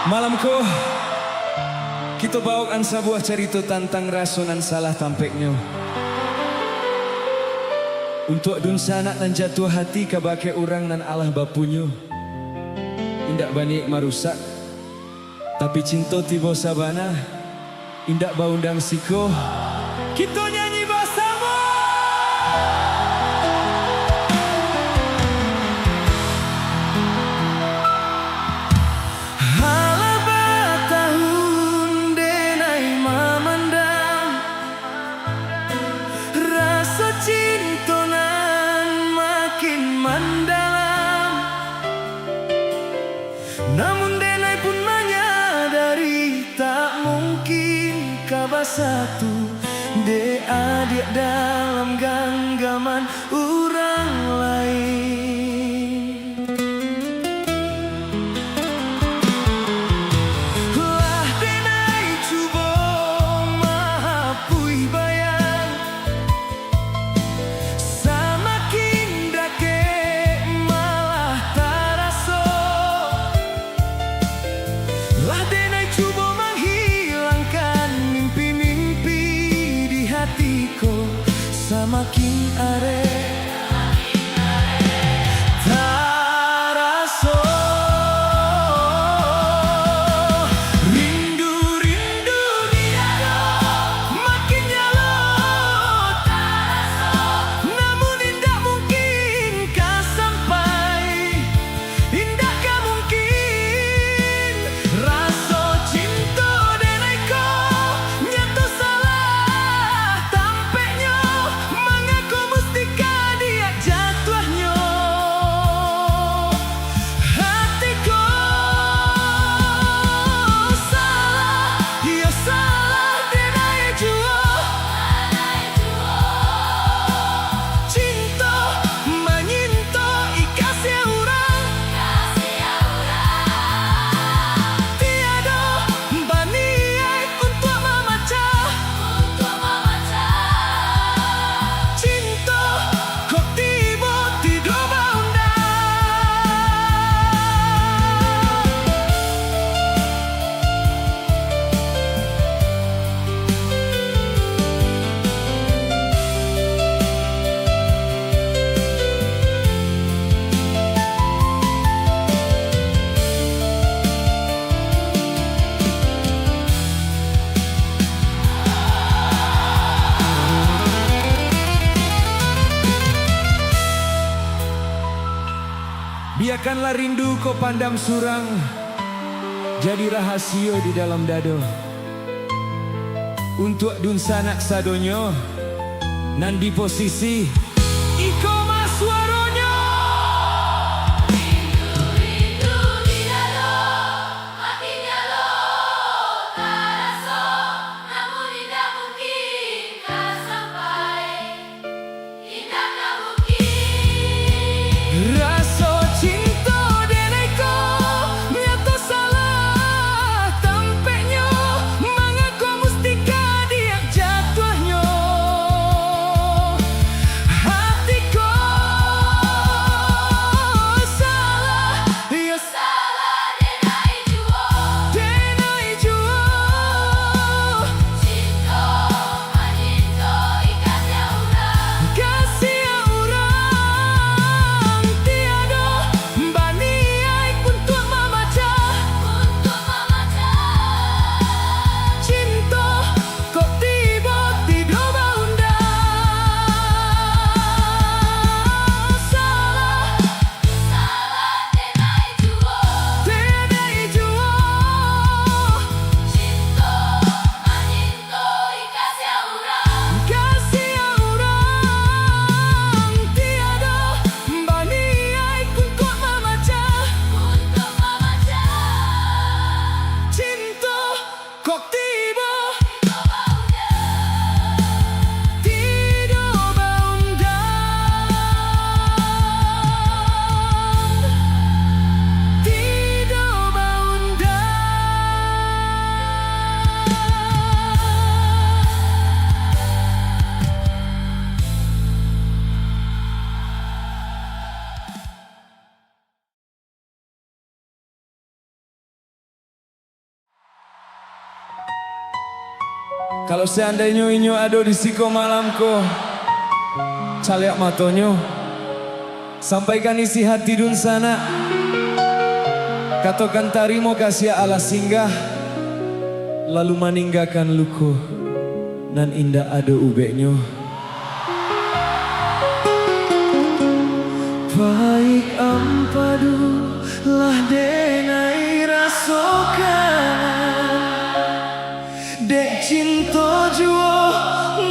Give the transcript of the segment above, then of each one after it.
Malamku kita bawakan sebuah cerita tentang rasunan salah tampeknya. Untuk dun sanak dan jatuh hati kabake orang nan Allah bapunya. Indak banik marusak, tapi cinta tiba sabana. Indak baundang siko, kita nyanyi bersama. Namun denai pun menyadari tak mungkin kabar satu de adik dalam genggaman orang lain. Lah denai cuba mahapui bayang samakin dake malah taraso. Lah denai cuba menghilangkan mimpi-mimpi di hatiku, samakin are taraso. Rindu-rindu tiada makin nyalot taraso, namun indah mungkin kau sampai, indah kau mungkin rasa cinta denai ko nyata salah tampeknya, mengaku mustika dia jatuhnya hatiku. Salah, dia salah denai jua cinta menyinta ikasnya orang. Tiada baniai untuk memecah cinta kok tiba tidak baundang. Biarkanlah rindu kau pandam surang, jadi rahasia di dalam dado. Untuk dun sanak sadonyo, nan di posisi iko mas suaronyo. Rindu tidak lo, makin nyalo taraso, namun indah mungkin kau sampai, indah kau mungkin. Rasa cinta denai ko nyata salah tampeknya, mengaku mustika dia jatuhnya hatiku. Kalau seandainya inyo ada di siko malamku, caliak matonyo, sampaikan isi hati dun sana. Katakan tarimo kasih ala singgah, lalu meninggalkan luku, nan indah ada ubeknya. Baik ampadu lah denai rasokan, dek cinta juo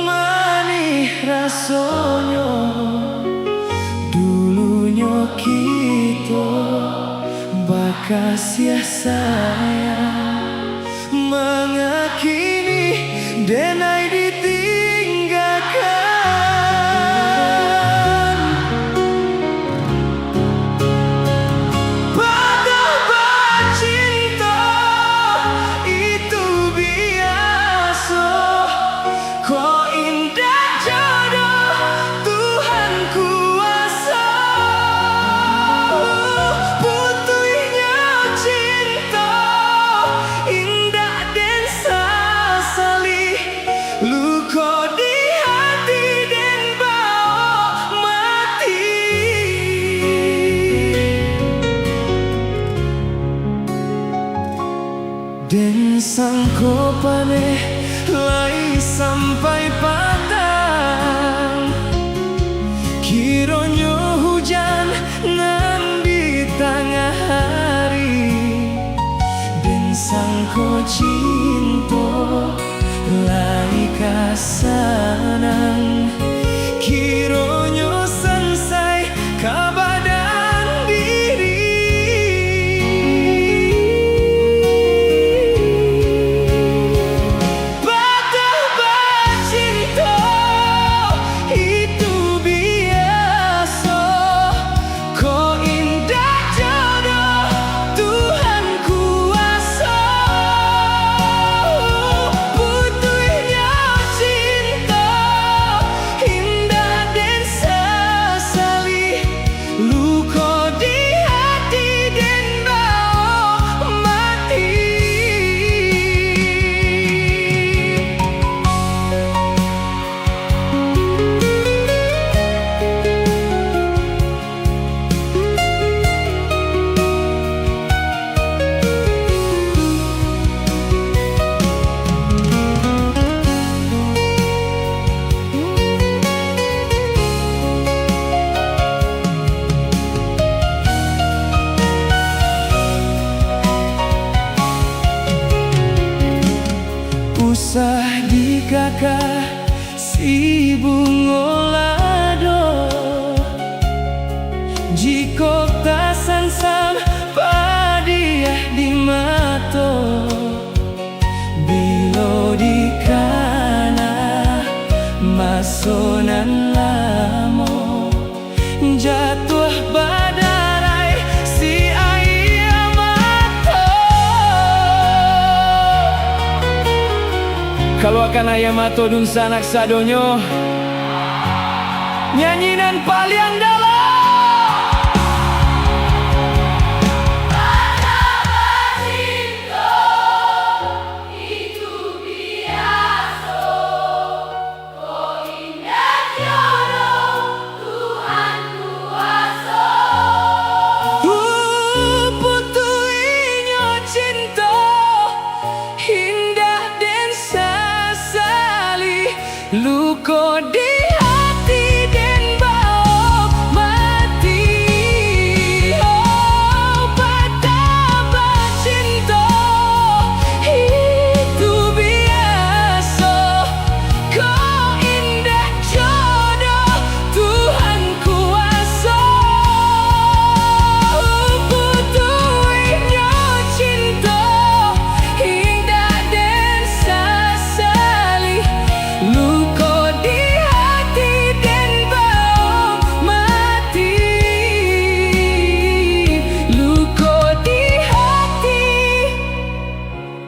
manih rasonyo. Dulunya kita bakas ya sayang, mengakini denai ditinggalkan. Patah bercinta itu biasa, kok indah jodoh Tuhan kuasa. Putuhnya cinta indah dan sasali, luka di hati dan bawa mati. Dan sangko paneh lai sampai patang, kiranya hujan nan di tengah hari. Dan sangko cinta lai kasanang, kiranya selesai kabadan diri. Patah bercinta itu biasa, kok indah jodoh Tuhan kuasa. Putuhnya cinta indah dan sesali, luka di hati dan bawa mati. Usah dikakak si bunga lado, jika tak sansam padiah di mato. Bilo di kana masonan lamo, jatuh badarai si ayam mato. Kalau akan ayam mato dun sanak sadonyo, nyanyinan paling dalam. Cinta itu biasa, kok indah jodoh Tuhan kuasa. Putuhnya cinta indah dan sesali, luka di hati dan bawa mati. Oh, patah bercinta itu biasa, kok indah jodoh Tuhan kuasa. Putuhnya cinta indah dan sesali, luka di hati dan bawa mati. Luka di hati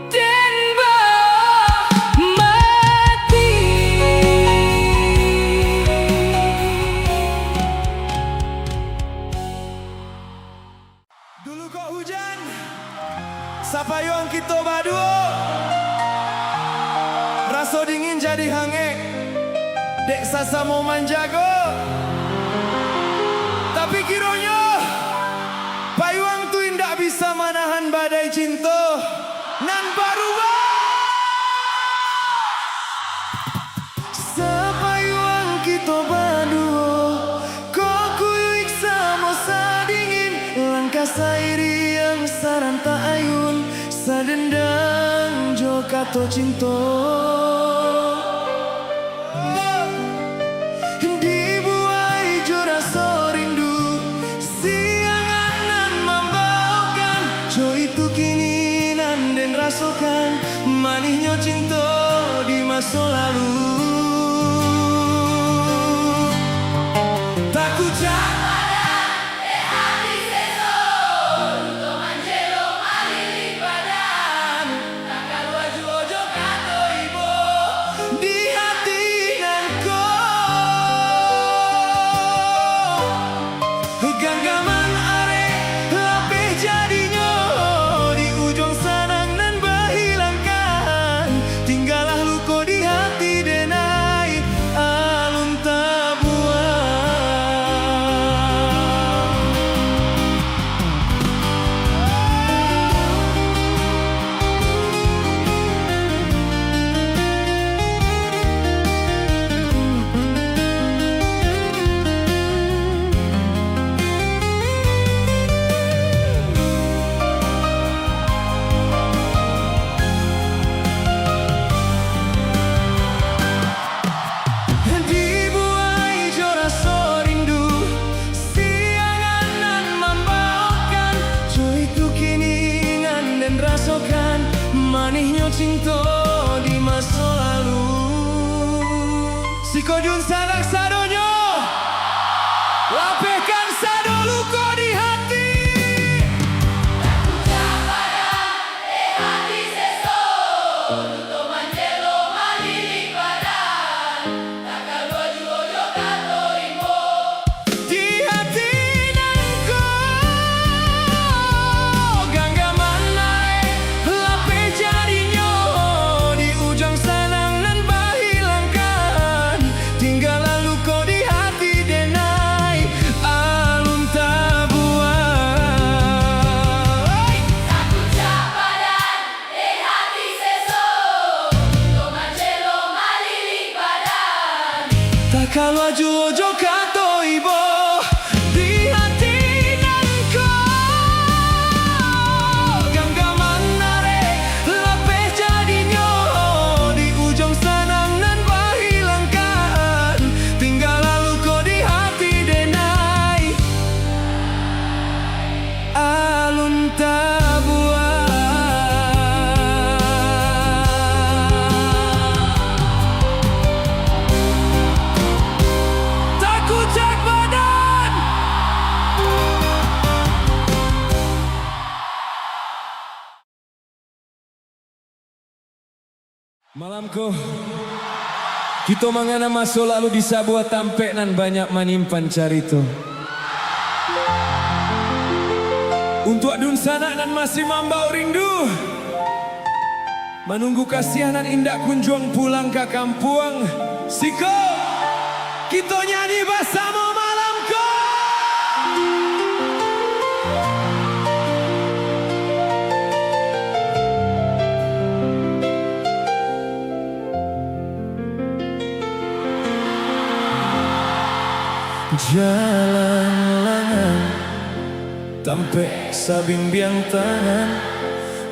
dan bawa mati. Dulu kok hujan, sapa yang kita baduo, rasa dingin dihangek dek sasa mau manjago. Tapi kironya payuang tu indak bisa manahan badai cinta nan baru sepayuang kita baduo kok kuyuik sama sadingin langkah sairi yang saranta ayun sadendang jo kato cinta. Dibuai jo rasa rindu siangan membawakan jo itu keinginan dan rasakan manisnya cinta di masa lalu. Tak kucak ganggaman are lape jadinya di ujung sanang nan bahilangkan tinggallah luka di hati denai alun tabuan. Dibuai jo rasa rindu siangan nan membawakan jo itu keinginan dan rasakan manisnya cinta di masa lalu. Si kodun sanak sadonyo lapehkan sado luka di hati. Di hati nangko ganggaman naik lape jadinya di ujung sanang nan bahilangkan tinggallah luka di hati denai alun tabuan. Tak kalau jojo kato ibo di hati nangko ganggaman nare lape jadinya di ujung sanang nan bahilangkan tinggallah luka di hati denai alun tabuan. Tak kucak badan. Malamku kita mangana masa lalu di sebuah tampek nan banyak manimpan carito. Untuk adun sanak nan masih mambau rindu menunggu kasihanan indak kunjung pulang ke kampung. Siko kita nyanyi bersama malamku. Jalan langan tampek sabimbiang tangan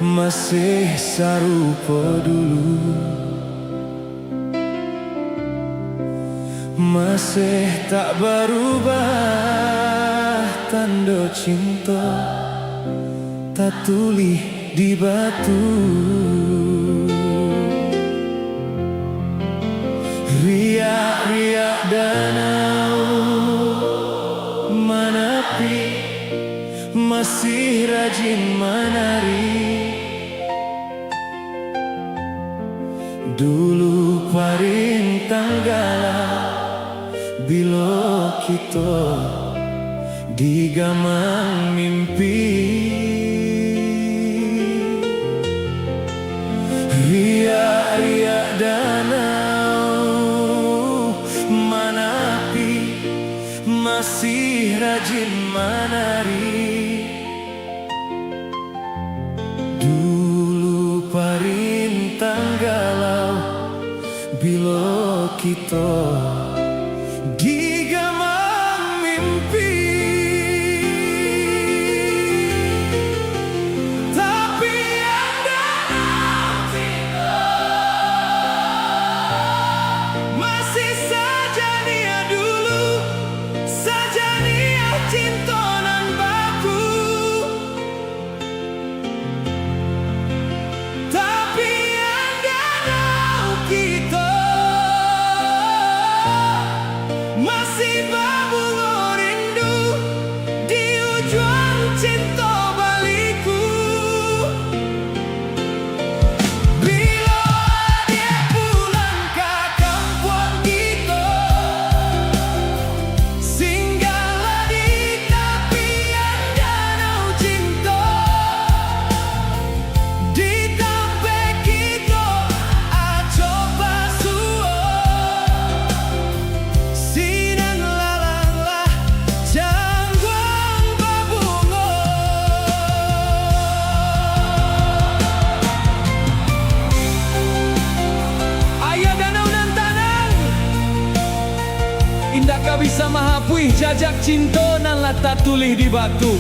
masih sarupa dulu, masih tak berubah tanda cinta tak tulis di batu. Riak-riak danau menepi masih rajin menari. Dulu paring tanggala bila kita digamang mimpi. Riak-riak danau kita di gemang mimpi. Tapi ada masih saja dia dulu, saja dia cinta nan baku. Tapi yang kita masih berbunga rindu di ujung cinta baliku. Bila dia pulang ke kampung kita, singgahlah di tepian danau cinta. Di tempat kita coba sinan lalanglah jangwang berbunga. Ayah danau nan tanang, indah kau bisa mahapui jajak cinta nan lata tulih di batu.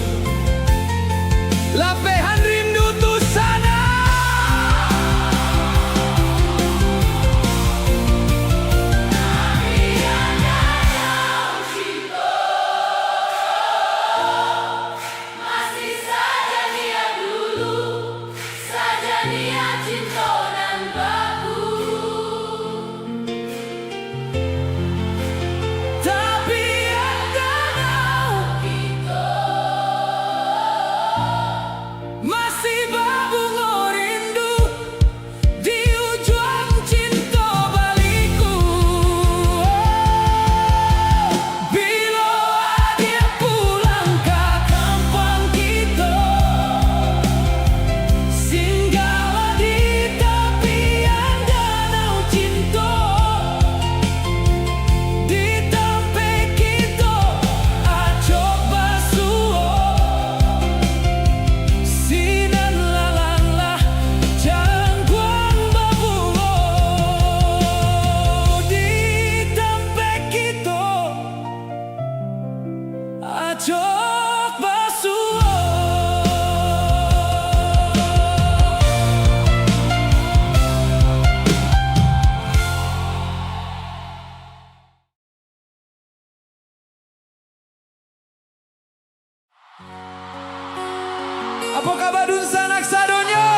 Lapehan rindu tu sana. Masih saja dia dulu, saja dia cinta nan baku. Tapi yang danau Kita masih berbunga rindu di ujung cinta baliku. Bila dia pulang ke kampung kita, singgahlah di tepian danau cinta. Di tempat kita coba sinan lalanglah jangwang berbunga. Di tempat kita coba apa kabar dun sanak sadonyo?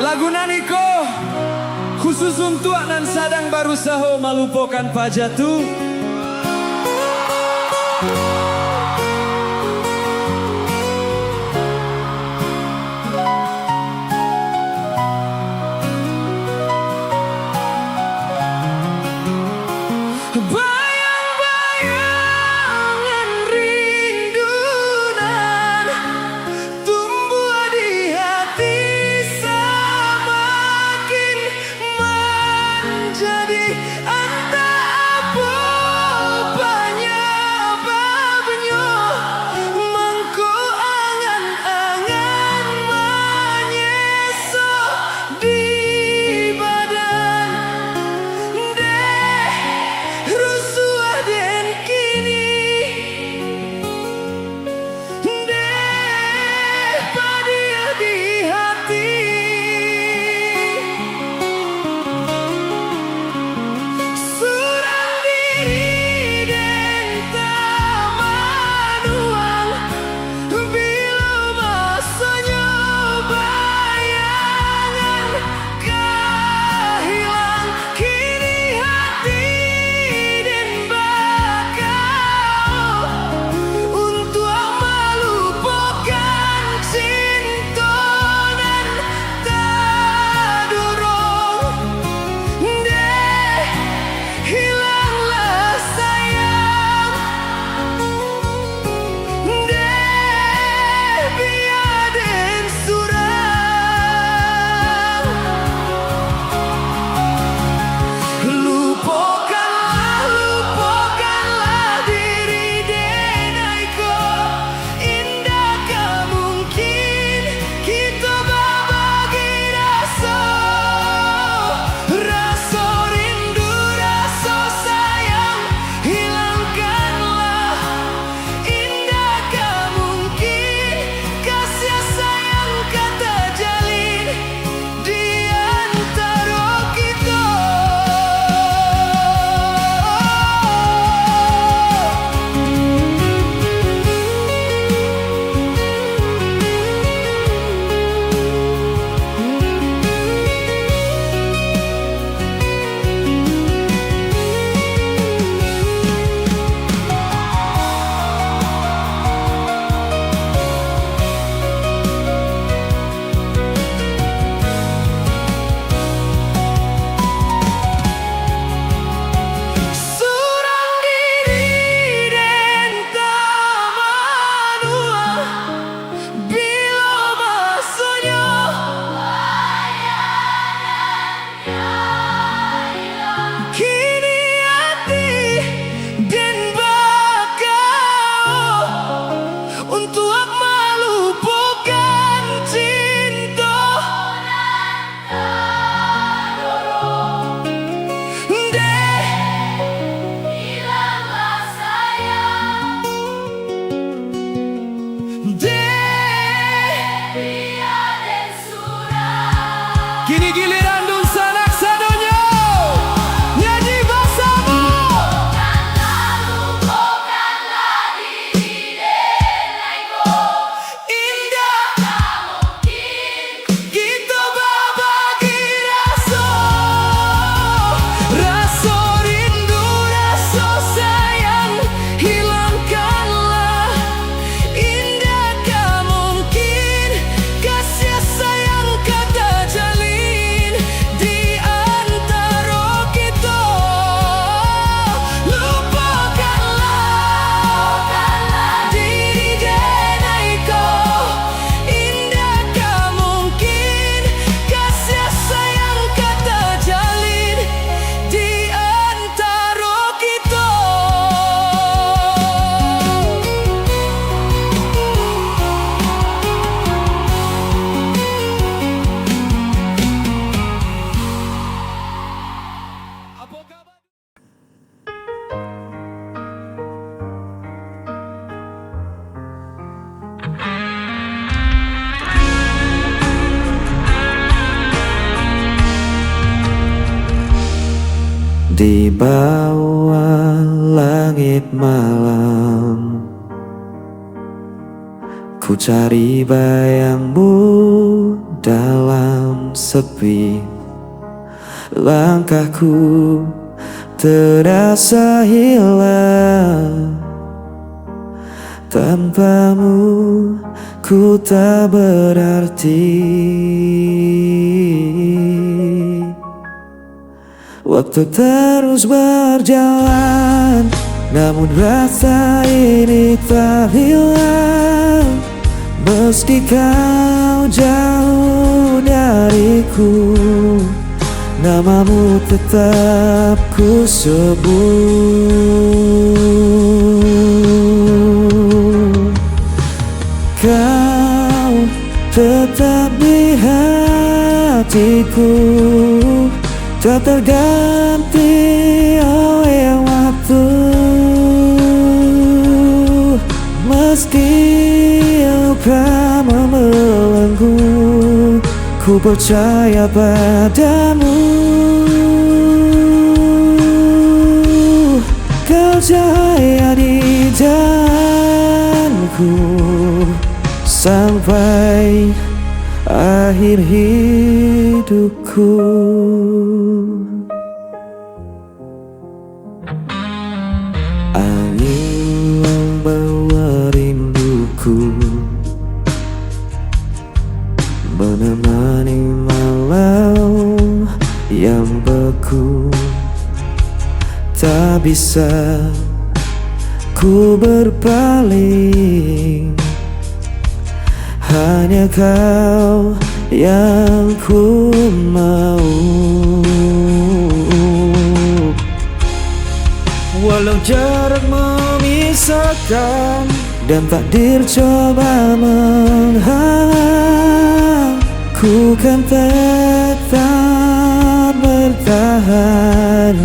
Lagu naniko khusus untuk nan sadang barusaha melupakan pajatu. Bayang-bayangan rindu nan tumbuh di hati semakin menjadi entah apa di bawah langit malam. Ku cari bayangmu dalam sepi. Langkahku terasa hilang. Tanpamu ku tak berarti. Waktu terus berjalan, namun rasa ini tak hilang. Meski kau jauh dariku, namamu tetap ku sebut. Kau tetap di hatiku, tak terganti oleh waktu. Meski luka membelenggu, ku percaya padamu. Kau cahaya di jalanku sampai akhir hidupku. Angin membawa rinduku, menemani malam yang beku. Tak bisa ku berpaling, hanya kau yang ku mau. Walau jarak memisahkan dan takdir coba menghalang, ku kan tetap bertahan.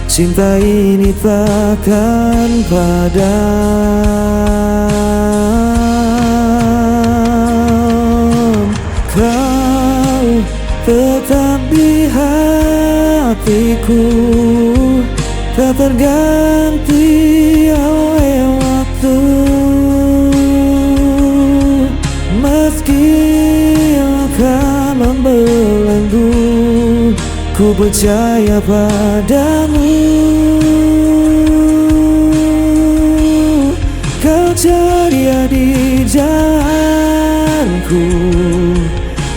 Cinta ini takkan padam. Kau tetap di hatiku, tak terganti oleh waktu. Meski luka membelenggu, ku percaya padamu. Kau ceria di jalanku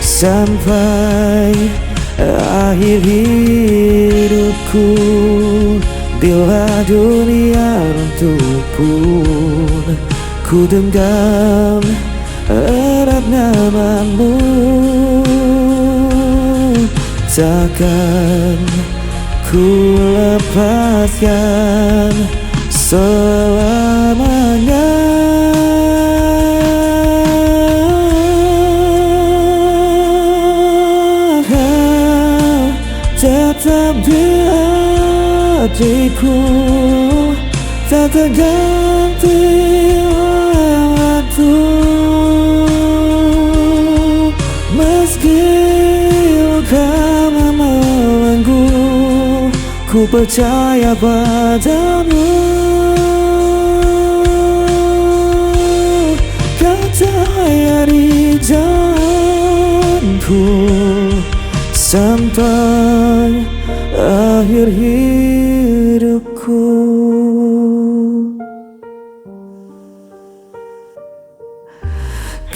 sampai akhir hidupku. Bila dunia runtuh pun, ku genggam erat namamu. Takkan ku lepaskan selamanya. Kau tetap di hatiku, tak terganti oleh waktu. Meski luka membelenggu, ku percaya padamu. Kau cahaya di jalanku sampai akhir hidupku.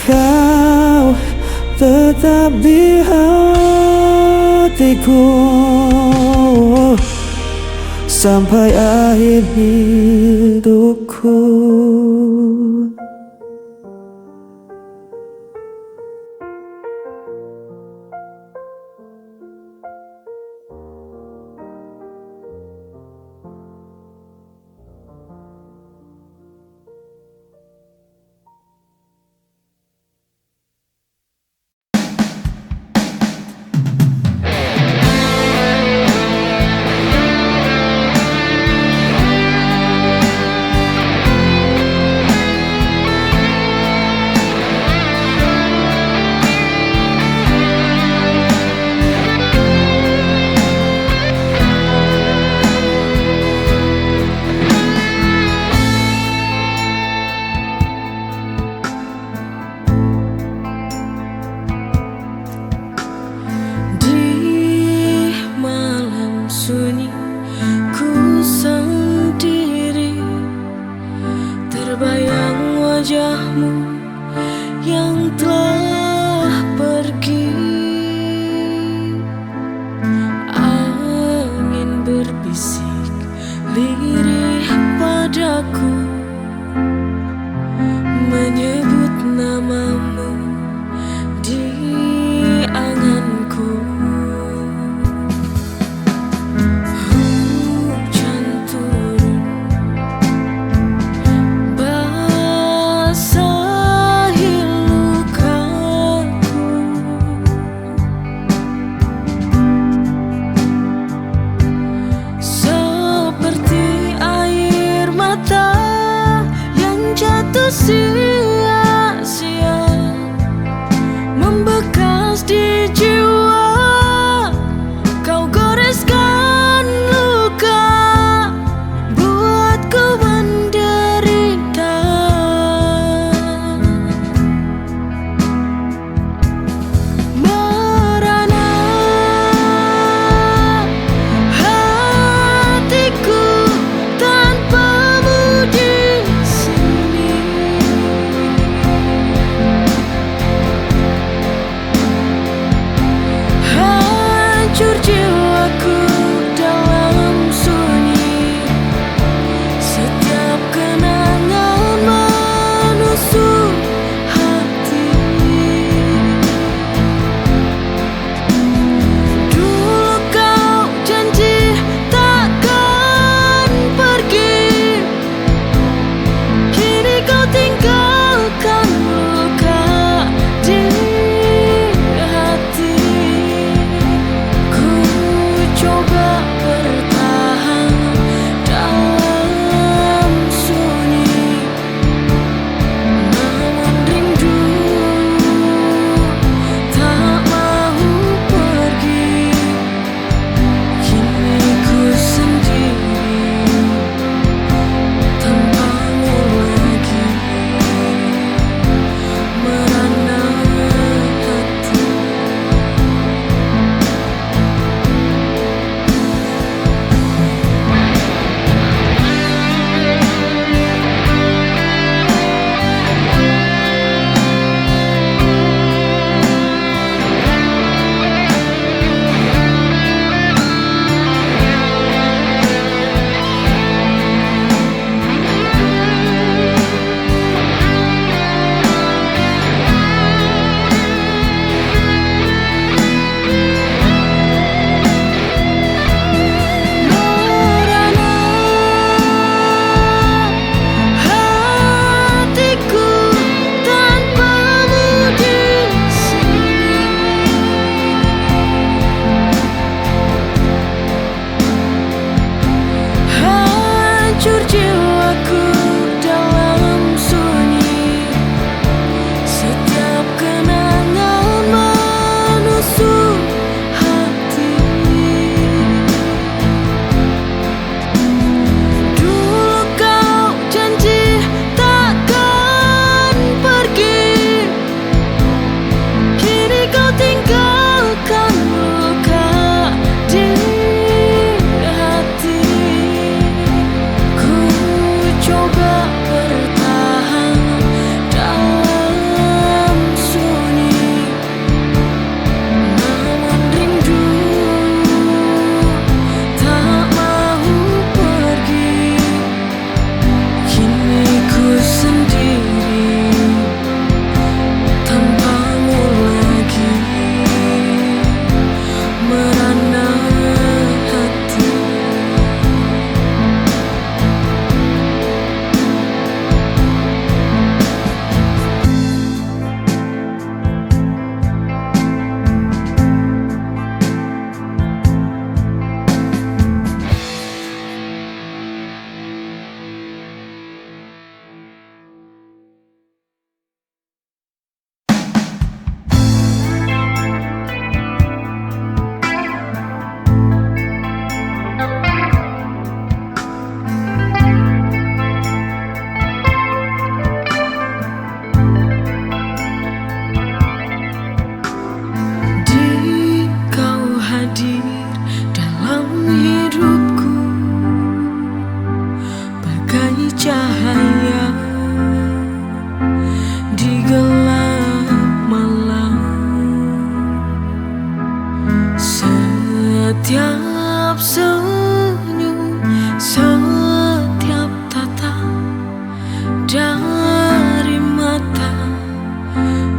Kau tetap di hatiku sampai akhir hidupku.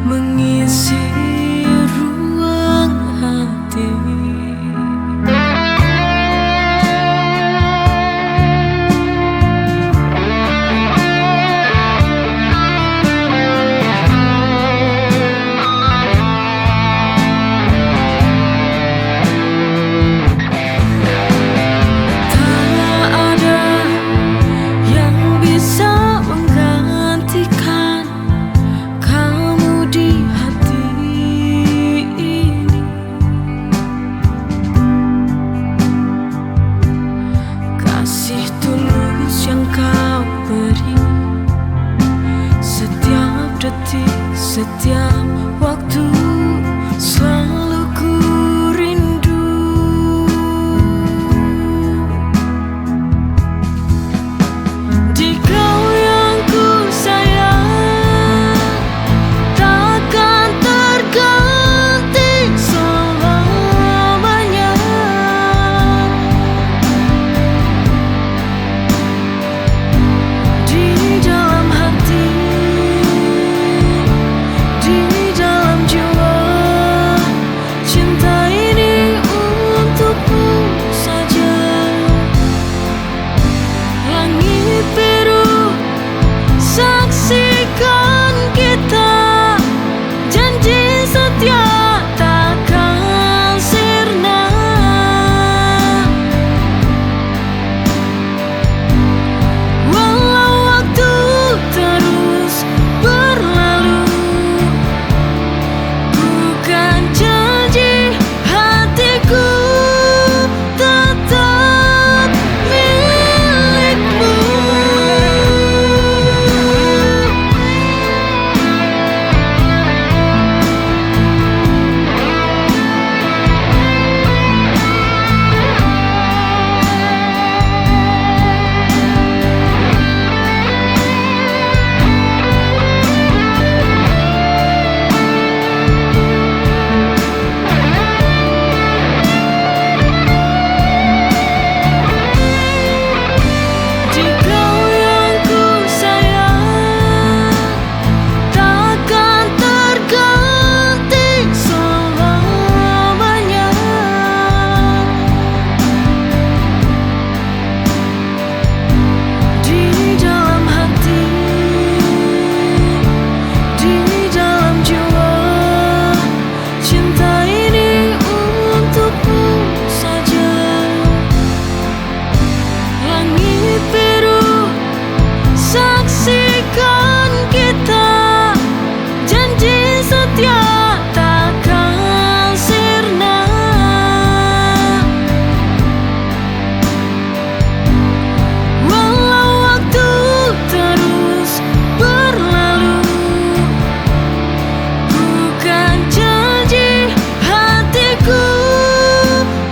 mengisi ruang hati. Setiap waktu selalu ku rindu. Di kau yang ku sayang takkan terganti selamanya. Di dalam hati, saksikan kita, janji setia takkan sirna. Walau waktu terus berlalu, bukan janji hatiku tetap milikmu. Saksikan kita, janji setia takkan sirna. Walau waktu terus berlalu, bukan janji hatiku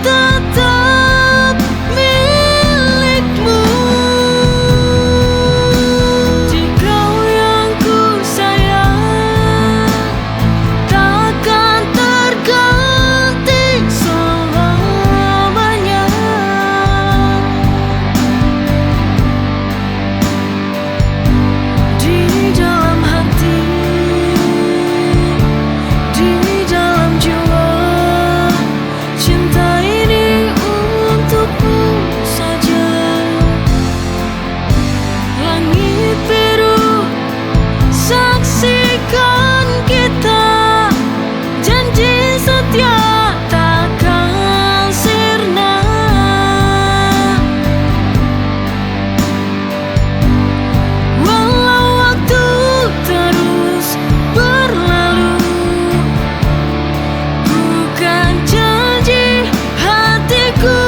tetap milikmu. Saksikan kita, janji setia takkan sirna. Walau waktu terus berlalu, bukan janji hatiku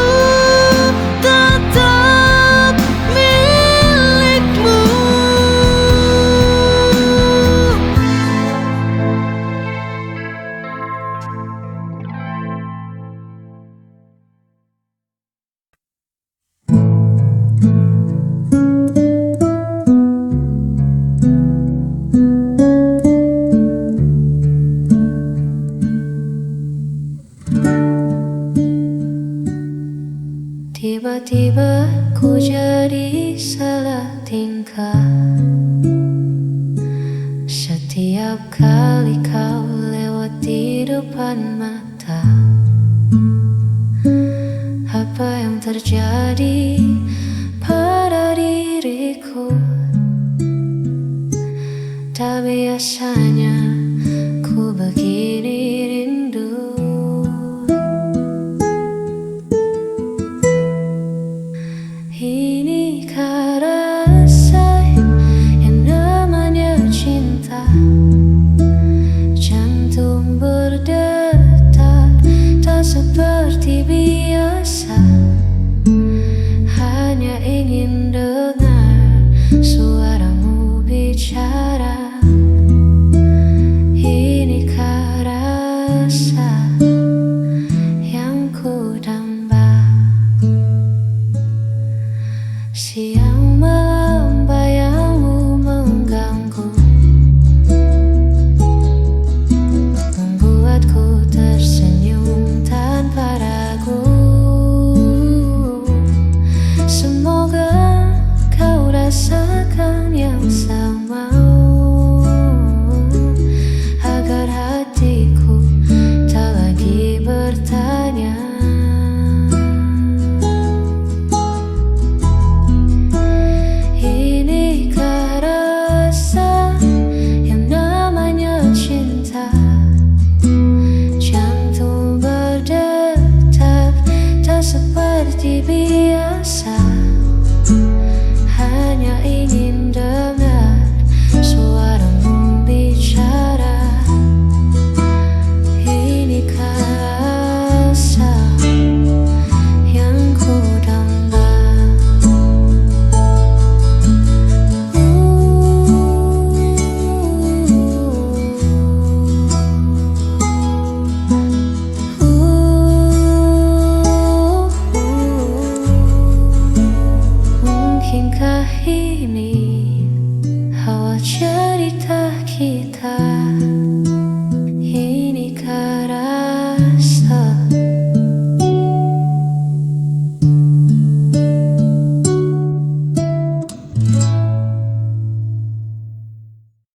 tetap milikmu. Tiba-tiba ku jadi salah tingkah. Setiap kali kau lewat di depan mata. Apa yang terjadi pada diriku? Tak biasanya